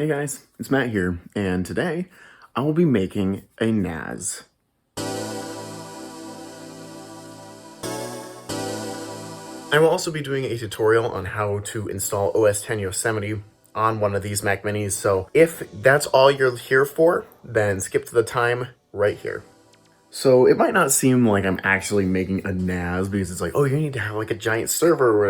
Hey guys, it's Matt here, and today I will be making a NAS. I will also be doing a tutorial on how to install OS X Yosemite on one of these Mac Minis, so if that's all you're here for, then skip to the time right here. So it might not seem like I'm actually making a NAS because it's like, oh, you need to have like a giant server or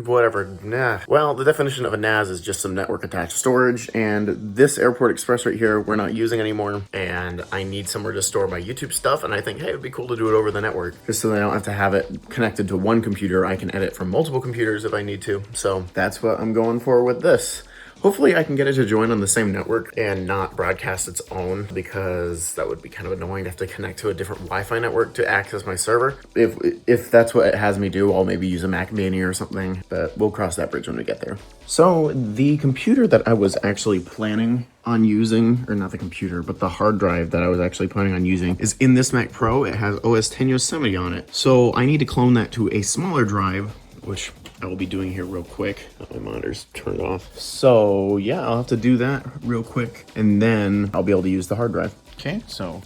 whatever, nah. Well, the definition of a NAS is just some network attached storage, and this Airport Express right here, we're not using anymore, and I need somewhere to store my YouTube stuff, and I think, hey, it'd be cool to do it over the network, just so that I don't have to have it connected to one computer. I can edit from multiple computers if I need to, so that's what I'm going for with this. Hopefully I can get it to join on the same network and not broadcast its own, because that would be kind of annoying to have to connect to a different Wi-Fi network to access my server. If that's what it has me do, I'll maybe use a Mac Mini or something, but we'll cross that bridge when we get there. So the computer that I was actually planning on using, or not the computer, but the hard drive that I was actually planning on using is in this Mac Pro. It has OS X Yosemite on it. So I need to clone that to a smaller drive, which I will be doing here real quick. My monitor's turned off. So yeah, I'll have to do that real quick, and then I'll be able to use the hard drive. Okay, so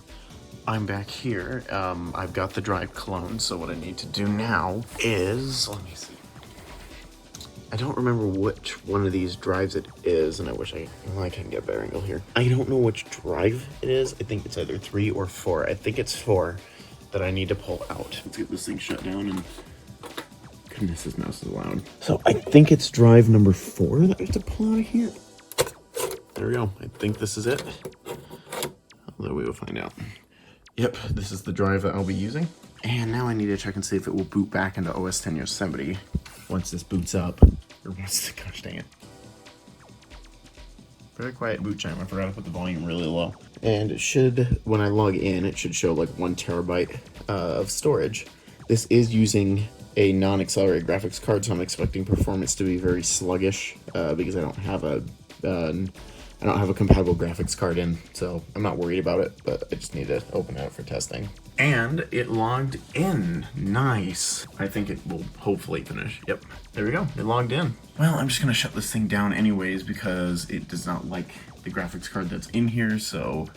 I'm back here. I've got the drive cloned, so what I need to do now is, let me see. I don't remember which one of these drives it is, and I wish I can get a better angle here. I don't know which drive it is. I think it's either 3 or 4. I think it's 4 that I need to pull out. Let's get this thing shut down and... Goodness, this mouse is loud. So I think it's drive number 4 that I have to pull out of here. There we go. I think this is it. Although we will find out. Yep, this is the drive that I'll be using. And now I need to check and see if it will boot back into OS X Yosemite once this boots up. Or once, gosh dang it. Very quiet boot time. I forgot to put the volume really low. And it should, when I log in, it should show like 1 terabyte of storage. This is using a non-accelerated graphics card, so I'm expecting performance to be very sluggish because I don't have a compatible graphics card in, so I'm not worried about it, but I just need to open it up for testing. And it logged in. Nice. I think it will hopefully finish. Yep, there we go. It logged in. Well, I'm just gonna shut this thing down anyways because it does not like the graphics card that's in here, so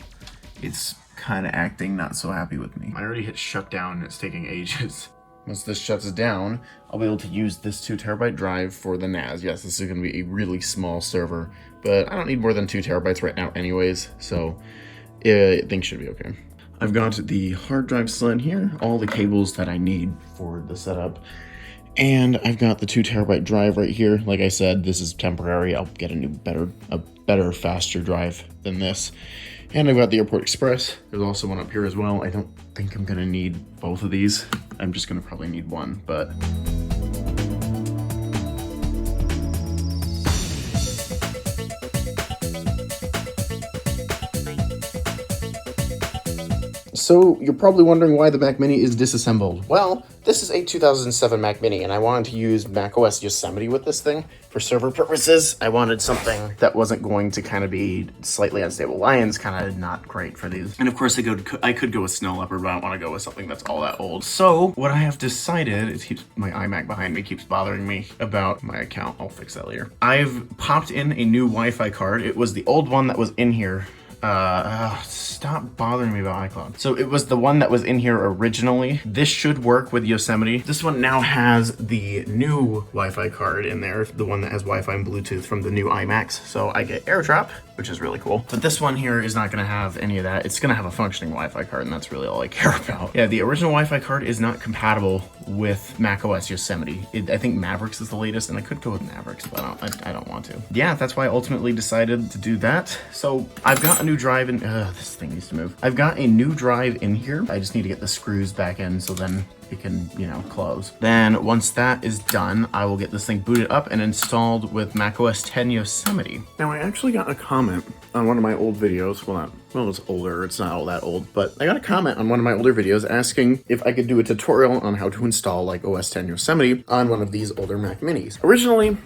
it's kind of acting not so happy with me. I already hit shutdown and it's taking ages. Once this shuts down, I'll be able to use this 2 terabyte drive for the NAS. Yes, this is going to be a really small server, but I don't need more than 2 terabytes right now anyways, so things should be okay. I've got the hard drive slot here, all the cables that I need for the setup, and I've got the 2 terabyte drive right here. Like I said, this is temporary. I'll get a better, faster drive than this. And I've got the Airport Express. There's also one up here as well. I don't think I'm gonna need both of these. I'm just gonna probably need one, but... So you're probably wondering why the Mac Mini is disassembled. Well, this is a 2007 Mac Mini, and I wanted to use macOS Yosemite with this thing for server purposes. I wanted something that wasn't going to kind of be slightly unstable. Lion's kind of not great for these. And of course, I could go with Snow Leopard, but I don't want to go with something that's all that old. So what I have decided, my iMac behind me keeps bothering me about my account. I'll fix that later. I've popped in a new Wi-Fi card. It was the old one that was in here. Stop bothering me about iCloud. So it was the one that was in here originally. This should work with Yosemite. This one now has the new Wi-Fi card in there, the one that has Wi-Fi and Bluetooth from the new iMacs. So I get AirDrop, which is really cool. But this one here is not gonna have any of that. It's gonna have a functioning Wi-Fi card, and that's really all I care about. Yeah, the original Wi-Fi card is not compatible with macOS Yosemite. I think Mavericks is the latest, and I could go with Mavericks, but I don't want to. Yeah, that's why I ultimately decided to do that. So I've got a new drive in, this thing needs to move. I've got a new drive in here. I just need to get the screws back in so then it can, you know, close. Then once that is done, I will get this thing booted up and installed with macOS X Yosemite. Now I actually got a comment on one of my old videos, well, not well, it's older, it's not all that old, but I got a comment on one of my older videos asking if I could do a tutorial on how to install like OS X Yosemite on one of these older Mac Minis. Originally,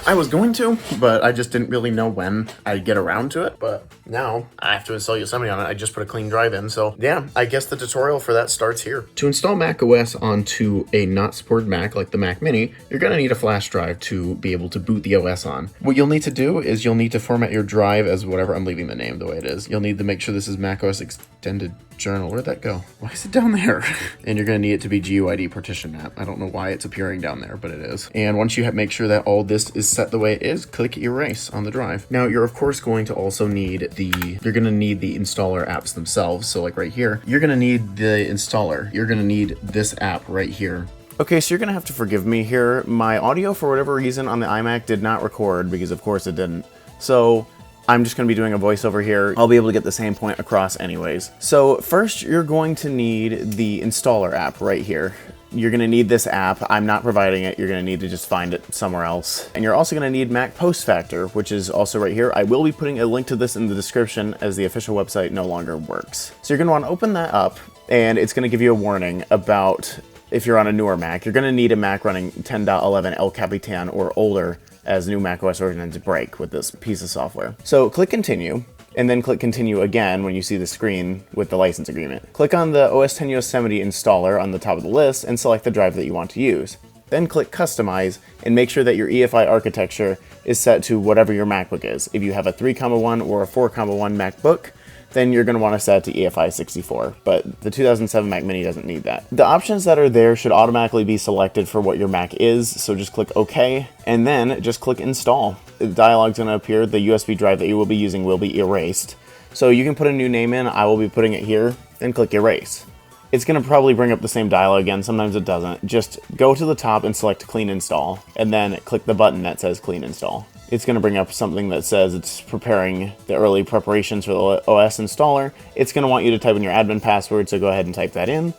I was going to, but I just didn't really know when I'd get around to it, but now I have to install Yosemite on it. I just put a clean drive in, so yeah, I guess the tutorial for that starts here. To install Mac OS onto a not supported Mac like the Mac Mini, you're gonna need a flash drive to be able to boot the OS on. What you'll need to do is you'll need to format your drive as whatever, I'm leaving the name the way it is. You'll need to make sure this is macOS Extended Journal. Where'd that go? Why is it down there? And you're gonna need it to be GUID partition map. I don't know why it's appearing down there, but it is. And once you make sure that all this is set the way it is, click erase on the drive. Now you're of course going to also need the installer apps themselves. So like right here, you're gonna need the installer. You're gonna need this app right here. Okay, so you're gonna have to forgive me here. My audio, for whatever reason, on the iMac did not record because of course it didn't. So I'm just going to be doing a voiceover here. I'll be able to get the same point across anyways. So first, you're going to need the installer app right here. You're going to need this app. I'm not providing it. You're going to need to just find it somewhere else. And you're also going to need MacPostFactor, which is also right here. I will be putting a link to this in the description as the official website no longer works. So you're going to want to open that up, and it's going to give you a warning about if you're on a newer Mac. You're going to need a Mac running 10.11 El Capitan or older, as new macOS versions break with this piece of software. So click continue, and then click continue again when you see the screen with the license agreement. Click on the OS X Yosemite installer on the top of the list and select the drive that you want to use. Then click customize and make sure that your EFI architecture is set to whatever your MacBook is. If you have a 3.1 or a 4.1 MacBook, then you're going to want to set it to EFI 64, but the 2007 Mac Mini doesn't need that. The options that are there should automatically be selected for what your Mac is, so just click OK, and then just click Install. The dialog's going to appear. The USB drive that you will be using will be erased. So you can put a new name in. I will be putting it here, then click Erase. It's going to probably bring up the same dialog again. Sometimes it doesn't. Just go to the top and select Clean Install, and then click the button that says Clean Install. It's going to bring up something that says it's preparing the early preparations for the OS installer. It's going to want you to type in your admin password, so go ahead and type that in.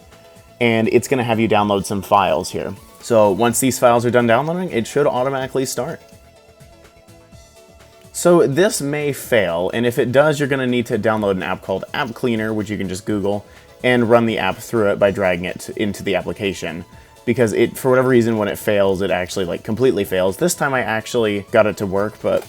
And it's going to have you download some files here. So once these files are done downloading, it should automatically start. So this may fail, and if it does, you're going to need to download an app called App Cleaner, which you can just Google, and run the app through it by dragging it into the application. Because it, for whatever reason, when it fails, it actually like completely fails. This time I actually got it to work, but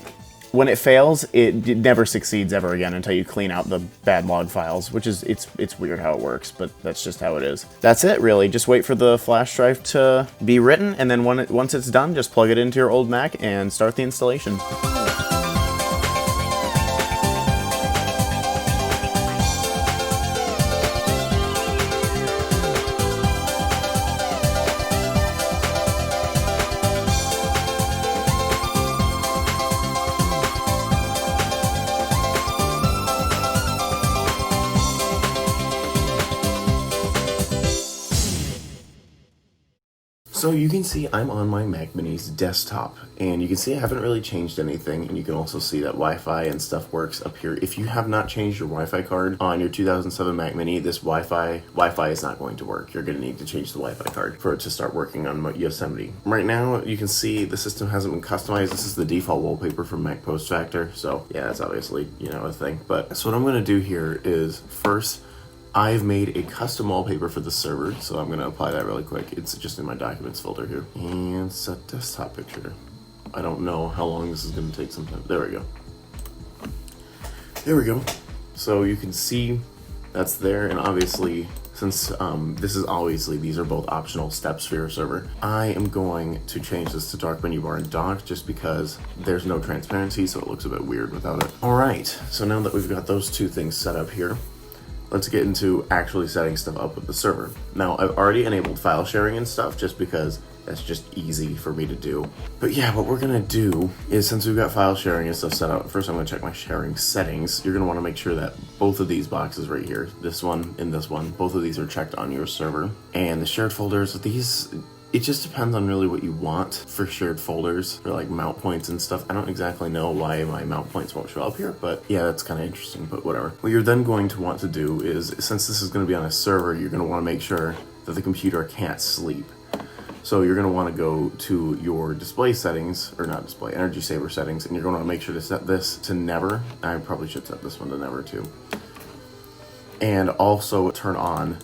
when it fails, it never succeeds ever again until you clean out the bad log files, which is, it's weird how it works, but that's just how it is. That's it, really. Just wait for the flash drive to be written, and then once it's done, just plug it into your old Mac and start the installation. So you can see I'm on my Mac Mini's desktop, and you can see I haven't really changed anything, and you can also see that Wi-Fi and stuff works up here. If you have not changed your Wi-Fi card on your 2007 Mac Mini, this Wi-Fi is not going to work. You're going to need to change the Wi-Fi card for it to start working on Yosemite. Right now, you can see the system hasn't been customized. This is the default wallpaper from MacPostFactor, so yeah, that's obviously, you know, a thing. But so what I'm going to do here is first, I've made a custom wallpaper for the server, so I'm going to apply that really quick. It's just in my documents folder here. And set desktop picture. I don't know how long this is going to take some time. There we go. There we go. So you can see that's there, and obviously, since these are both optional steps for your server, I am going to change this to dark menu bar and dock just because there's no transparency, so it looks a bit weird without it. All right, so now that we've got those two things set up here, let's get into actually setting stuff up with the server. Now, I've already enabled file sharing and stuff just because that's just easy for me to do. But yeah, what we're gonna do is, since we've got file sharing and stuff set up, first I'm gonna check my sharing settings. You're gonna wanna make sure that both of these boxes right here, this one and this one, both of these are checked on your server. And the shared folders, it just depends on really what you want for shared folders, for like mount points and stuff. I don't exactly know why my mount points won't show up here, but yeah, that's kind of interesting, but whatever. What you're then going to want to do is, since this is going to be on a server, you're going to want to make sure that the computer can't sleep. So you're going to want to go to your display settings, or not display, energy saver settings, and you're going to want to make sure to set this to never. I probably should set this one to never too. And also turn on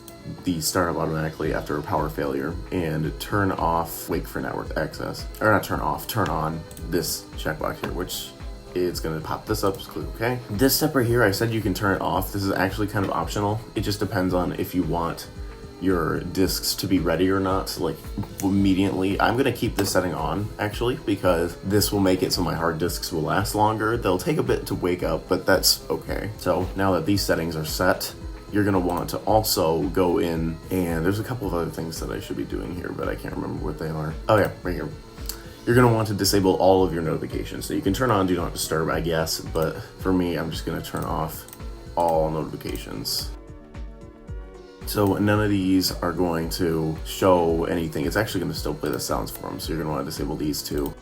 the startup automatically after a power failure, and turn off wait for network access. Or not turn off, turn on this checkbox here, which is gonna pop this up, just click OK. This step right here, I said you can turn it off. This is actually kind of optional. It just depends on if you want your disks to be ready or not. So like immediately, I'm gonna keep this setting on actually, because this will make it so my hard disks will last longer. They'll take a bit to wake up, but that's okay. So now that these settings are set, you're gonna want to also go in, and there's a couple of other things that I should be doing here, but I can't remember what they are. Oh yeah, right here. You're gonna want to disable all of your notifications. So you can turn on Do Not Disturb, I guess, but for me, I'm just gonna turn off all notifications. So none of these are going to show anything. It's actually gonna still play the sounds for them, so you're gonna wanna disable these two.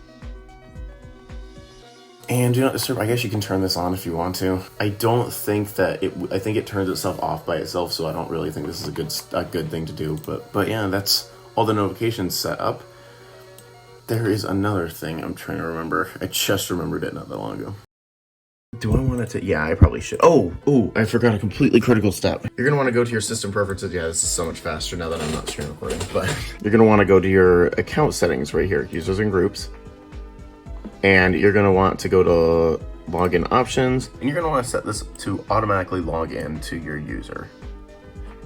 And Do Not Disturb, I guess you can turn this on if you want to. I don't think that I think it turns itself off by itself, so I don't really think this is a good thing to do. But yeah, that's all the notifications set up. There is another thing I'm trying to remember. I just remembered it not that long ago. Do I want to? Yeah, I probably should. Oh, I forgot a completely critical step. You're gonna want to go to your system preferences. Yeah, this is so much faster now that I'm not screen recording. But you're gonna want to go to your account settings right here, users and groups. And you're gonna want to go to login options, and you're gonna want to set this to automatically log in to your user.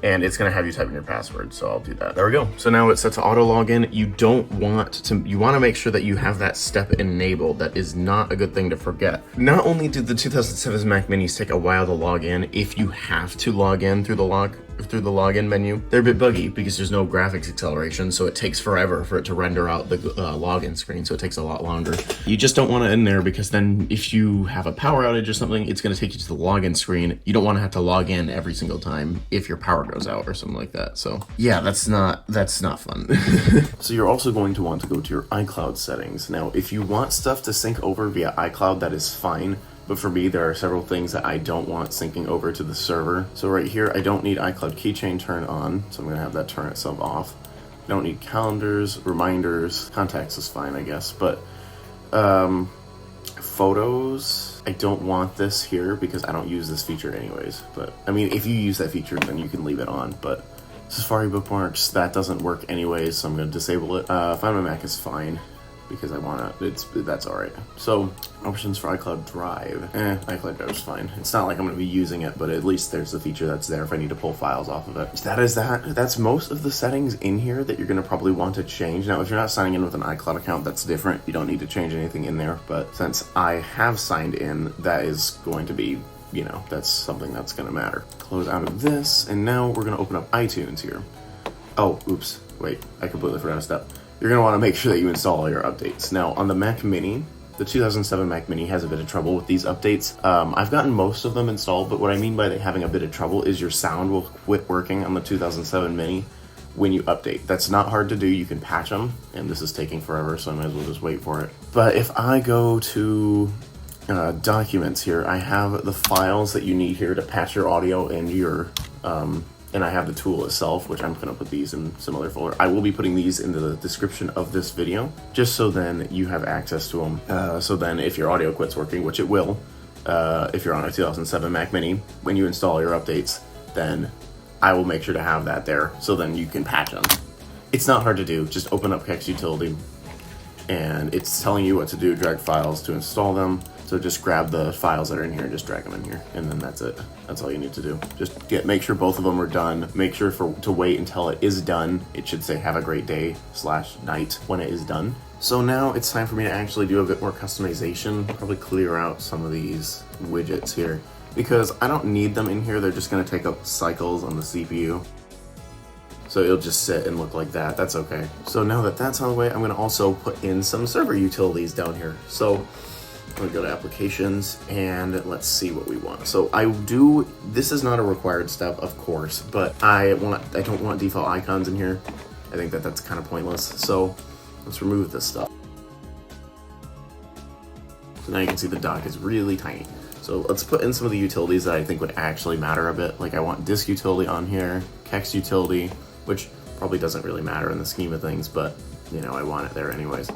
And it's gonna have you type in your password, so I'll do that. There we go. So now it's set to auto login. You wanna make sure that you have that step enabled. That is not a good thing to forget. Not only did the 2007 Mac Minis take a while to log in, if you have to log in through the login menu, they're a bit buggy because there's no graphics acceleration, so it takes forever for it to render out the login screen, so it takes a lot longer. You just don't want it in there, because then if you have a power outage or something, it's gonna take you to the login screen. You don't wanna have to log in every single time if your power goes out or something like that. So yeah, that's not fun. So you're also going to want to go to your iCloud settings. Now, if you want stuff to sync over via iCloud, that is fine. But for me, there are several things that I don't want syncing over to the server. So right here, I don't need iCloud keychain turned on, so I'm gonna have that turn itself off. I don't need calendars, reminders, contacts is fine, I guess, but photos, I don't want this here because I don't use this feature anyways. But I mean, if you use that feature, then you can leave it on, but Safari bookmarks, that doesn't work anyways, so I'm gonna disable it. Find My Mac is fine, because I want to, that's all right. So options for iCloud Drive. iCloud Drive is fine. It's not like I'm going to be using it, but at least there's the feature that's there if I need to pull files off of it. That's most of the settings in here that you're going to probably want to change. Now, if you're not signing in with an iCloud account, that's different. You don't need to change anything in there. But since I have signed in, that is going to be, that's something that's going to matter. Close out of this, and now we're going to open up iTunes here. Oh, oops. Wait, I completely forgot a step. You're going to want to make sure that you install all your updates. Now, on the Mac Mini, the 2007 Mac Mini has a bit of trouble with these updates. I've gotten most of them installed, but what I mean by having a bit of trouble is your sound will quit working on the 2007 Mini when you update. That's not hard to do. You can patch them, and this is taking forever, so I might as well just wait for it. But if I go to documents here, I have the files that you need here to patch your audio and your and I have the tool itself, which I'm gonna put these in similar folder. I will be putting these in the description of this video, just so then you have access to them. So then if your audio quits working, which it will, if you're on a 2007 Mac Mini, when you install your updates, then I will make sure to have that there, so then you can patch them. It's not hard to do, just open up Kexts Utility, and it's telling you what to do, drag files to install them. So just grab the files that are in here and just drag them in here, and then that's it. That's all you need to do. Just make sure both of them are done. Make sure to wait until it is done. It should say have a great day / night when it is done. So now it's time for me to actually do a bit more customization. Probably clear out some of these widgets here, because I don't need them in here. They're just gonna take up cycles on the CPU. So it'll just sit and look like that. That's okay. So now that that's out of the way, I'm gonna also put in some server utilities down here. So I'm gonna go to applications, and let's see what we want. So this is not a required step, of course, but I don't want default icons in here. I think that's kind of pointless. So let's remove this stuff. So now you can see the dock is really tiny. So let's put in some of the utilities that I think would actually matter a bit. Like I want disk utility on here, Kexts utility, which probably doesn't really matter in the scheme of things, but I want it there anyways.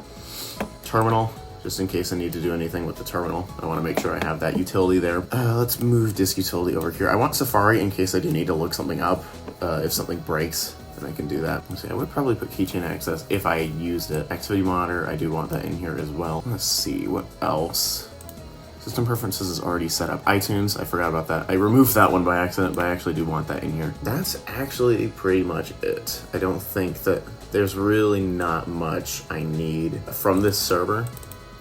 Terminal. just in case I need to do anything with the terminal. I want to make sure I have that utility there. Let's move disk utility over here. I want Safari in case I do need to look something up. If something breaks, then I can do that. Let's see, I would probably put keychain access if I used it. Activity monitor, I do want that in here as well. Let's see, what else? System preferences is already set up. iTunes, I forgot about that. I removed that one by accident, but I actually do want that in here. That's actually pretty much it. I don't think that there's really not much I need from this server.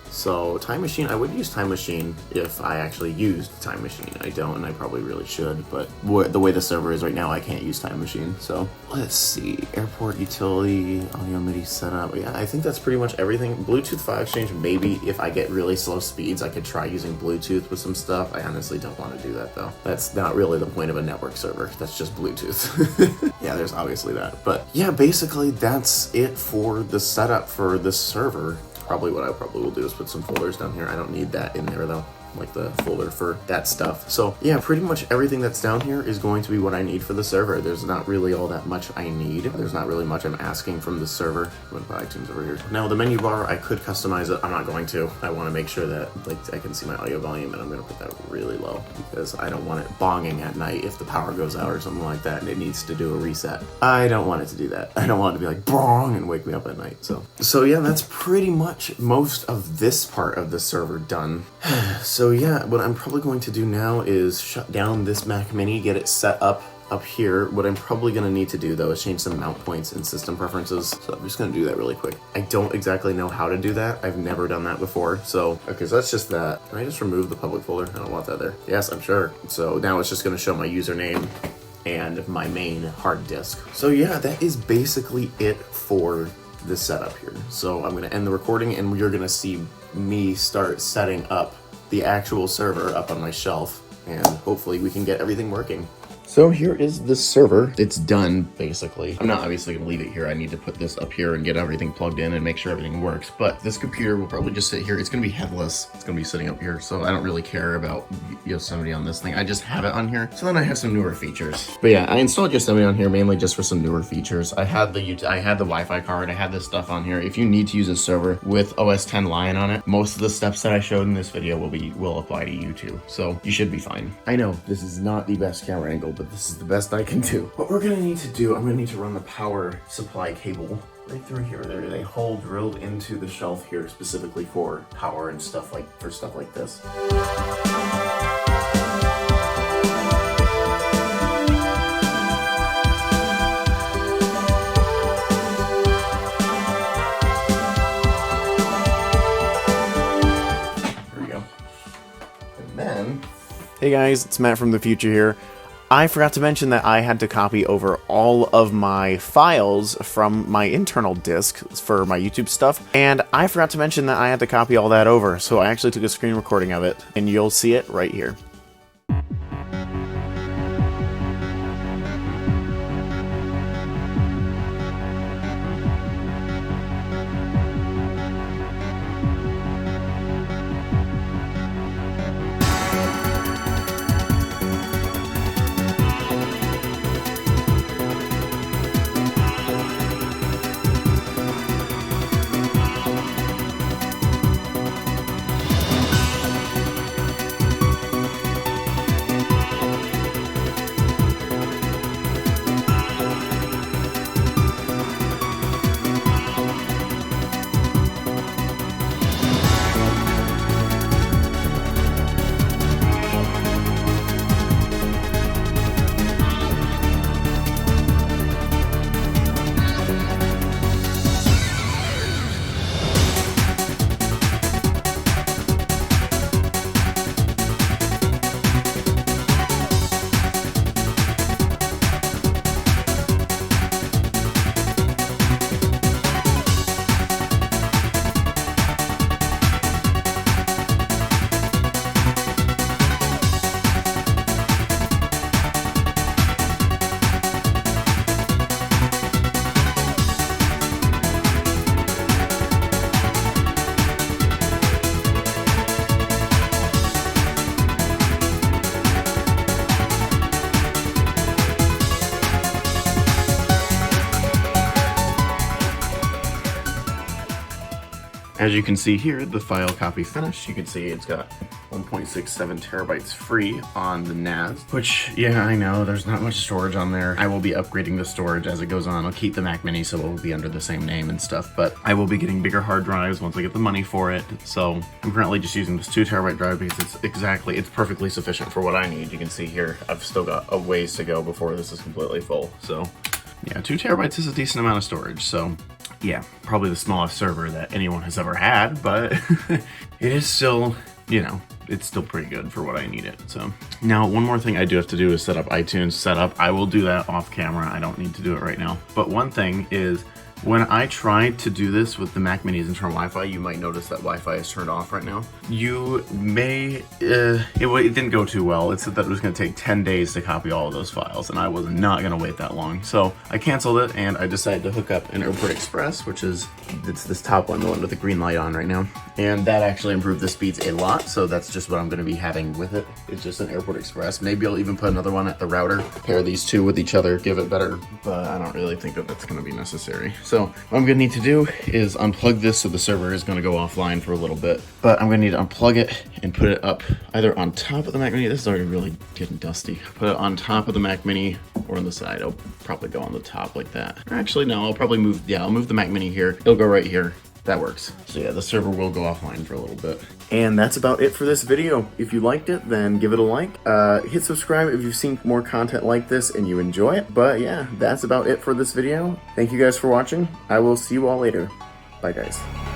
So Time Machine, I would use Time Machine if I actually used Time Machine. I don't, and I probably really should, but the way the server is right now, I can't use Time Machine. So let's see, airport utility, audio MIDI setup. Yeah, I think that's pretty much everything. Bluetooth file exchange, maybe if I get really slow speeds, I could try using Bluetooth with some stuff. I honestly don't want to do that though. That's not really the point of a network server. That's just Bluetooth. Yeah, there's obviously that. But yeah, basically that's it for the setup for this server. Probably what I probably will do is put some folders down here. I don't need that in there though, like the folder for that stuff. So yeah, pretty much everything that's down here is going to be what I need for the server. There's not really all that much I need. There's not really much I'm asking from the server. I'm gonna put iTunes over here. Now the menu bar, I could customize it. I'm not going to. I want to make sure that like I can see my audio volume, and I'm gonna put that really low because I don't want it bonging at night if the power goes out or something like that and it needs to do a reset. I don't want it to do that. I don't want it to be like bong and wake me up at night. So yeah, that's pretty much most of this part of the server done. So yeah, what I'm probably going to do now is shut down this Mac Mini, get it set up here. What I'm probably going to need to do though is change some mount points and system preferences. So I'm just going to do that really quick. I don't exactly know how to do that. I've never done that before. So, okay, so that's just that. Can I just remove the public folder? I don't want that there. Yes, I'm sure. So now it's just going to show my username and my main hard disk. So yeah, that is basically it for the setup here. So I'm going to end the recording and you're going to see me start setting up the actual server up on my shelf, and hopefully we can get everything working. So here is the server. It's done, basically. I'm not obviously gonna leave it here. I need to put this up here and get everything plugged in and make sure everything works. But this computer will probably just sit here. It's gonna be headless. It's gonna be sitting up here. So I don't really care about Yosemite on this thing. I just have it on here. So then I have some newer features. But yeah, I installed Yosemite on here mainly just for some newer features. I had the Wi-Fi card. I had this stuff on here. If you need to use a server with OS X Lion on it, most of the steps that I showed in this video will apply to you too. So you should be fine. I know this is not the best camera angle, but this is the best I can do. What we're gonna need to do, I'm gonna need to run the power supply cable right through here. There's a hole drilled into the shelf here specifically for power and stuff like this. There we go. And then, hey guys, it's Matt from the future here. I forgot to mention that I had to copy over all of my files from my internal disk for my YouTube stuff, and I forgot to mention that I had to copy all that over, so I actually took a screen recording of it, and you'll see it right here. As you can see here, the file copy finished. You can see it's got 1.67 terabytes free on the NAS, which, yeah, I know there's not much storage on there. I will be upgrading the storage as it goes on. I'll keep the Mac Mini so it will be under the same name and stuff, but I will be getting bigger hard drives once I get the money for it. So I'm currently just using this 2 terabyte drive because it's perfectly sufficient for what I need. You can see here, I've still got a ways to go before this is completely full. So yeah, 2 terabytes is a decent amount of storage. So yeah, probably the smallest server that anyone has ever had, but it is still, you know, it's still pretty good for what I need it. So now one more thing I do have to do is set up iTunes setup. I will do that off camera. I don't need to do it right now. But one thing is, when I tried to do this with the Mac Mini's internal Wi-Fi, you might notice that Wi-Fi is turned off right now. You may, it didn't go too well. It said that it was gonna take 10 days to copy all of those files, and I was not gonna wait that long. So I canceled it, and I decided to hook up an Airport Express, which is, it's this top one, the one with the green light on right now. And that actually improved the speeds a lot, so that's just what I'm gonna be having with it. It's just an Airport Express. Maybe I'll even put another one at the router, pair these two with each other, give it better, but I don't really think that that's gonna be necessary. So what I'm gonna need to do is unplug this, so the server is gonna go offline for a little bit, but I'm gonna need to unplug it and put it up either on top of the Mac Mini. This is already really getting dusty. Put it on top of the Mac Mini or on the side. I'll probably go on the top like that. Or actually, no, I'll probably move, yeah, I'll move the Mac Mini here. It'll go right here. That works. So yeah, the server will go offline for a little bit. And that's about it for this video. If you liked it, then give it a like. Hit subscribe if you've seen more content like this and you enjoy it. But yeah, that's about it for this video. Thank you guys for watching. I will see you all later. Bye guys.